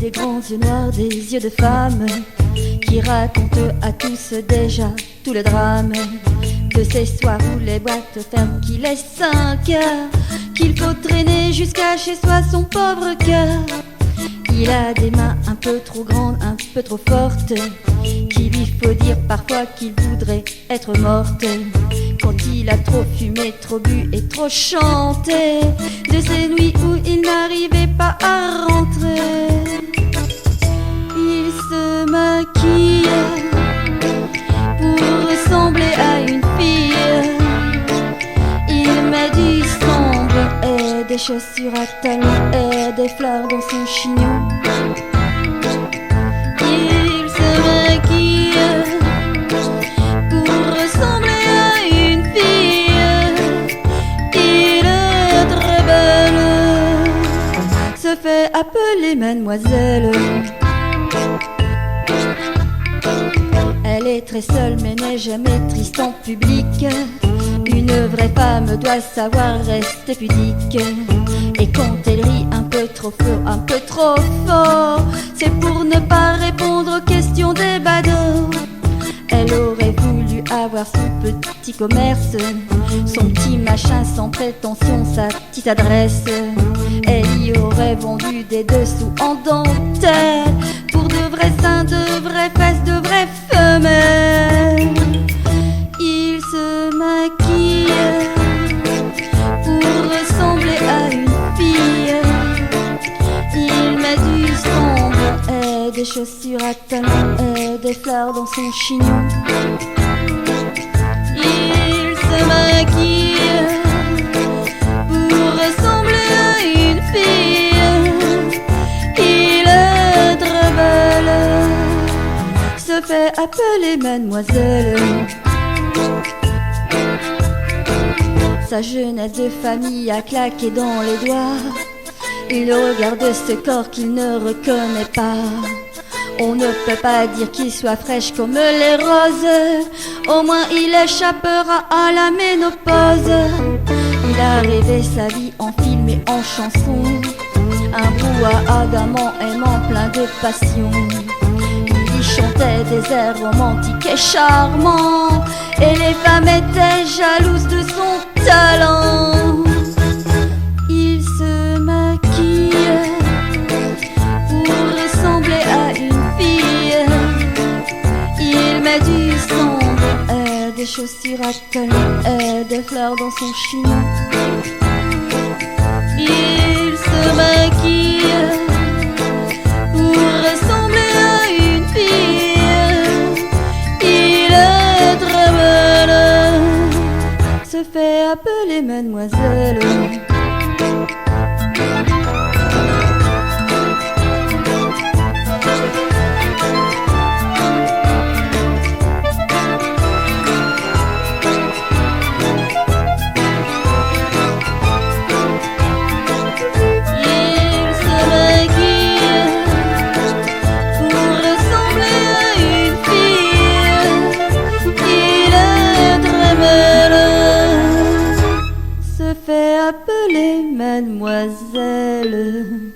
des grands yeux noirs, des yeux de femme qui racontent à tous déjà tout le drame de ces soirs où les boîtes ferment, qu'il est 5 heures, qu'il faut traîner jusqu'à chez soi son pauvre cœur. Il a des mains un peu trop grandes, un peu trop fortes, qu'il lui faut dire parfois qu'il voudrait être morte. Quand il a trop fumé, trop bu et trop chanté, de ces nuits où il n'arrivait pas à rentrer. Il se maquille pour ressembler à une fille. Il met du sombre et des chaussures à talons et des fleurs dans son chignon. Il se maquille pour ressembler à une fille. Il est très belle, se fait appeler mademoiselle. Elle est très seule mais n'est jamais triste en public. Une vraie femme doit savoir rester pudique. Et quand elle rit un peu trop fort, un peu trop fort, c'est pour ne pas répondre aux questions des badauds. Elle aurait voulu avoir son petit commerce, son petit machin sans prétention, sa petite adresse. Elle y aurait vendu des dessous en dentelle pour de vrais seins, de vraies fesses, de vraies femelles. Il se maquille pour ressembler à une fille. Il met du sombre et des chaussures à talons et des fleurs dans son chignon. Il se maquille pour ressembler à une fille. Il est très belle, se fait appeler mademoiselle. Sa jeunesse de famille a claqué dans les doigts. Il regarde ce corps qu'il ne reconnaît pas. On ne peut pas dire qu'il soit fraîche comme les roses. Au moins il échappera à la ménopause. Il a rêvé sa vie en film et en chanson, un brouhaha d'amants aimant plein de passion. Il chantait des airs romantiques et charmants, et les femmes étaient jalouses de son talent. Il se maquille pour ressembler à une fille. Il met du sombre et des chaussures à talons et des fleurs dans son chignon. Il se maquille pour ressembler à une fille. Il est très belle, se fait appeler mademoiselle. Fait appeler mademoiselle.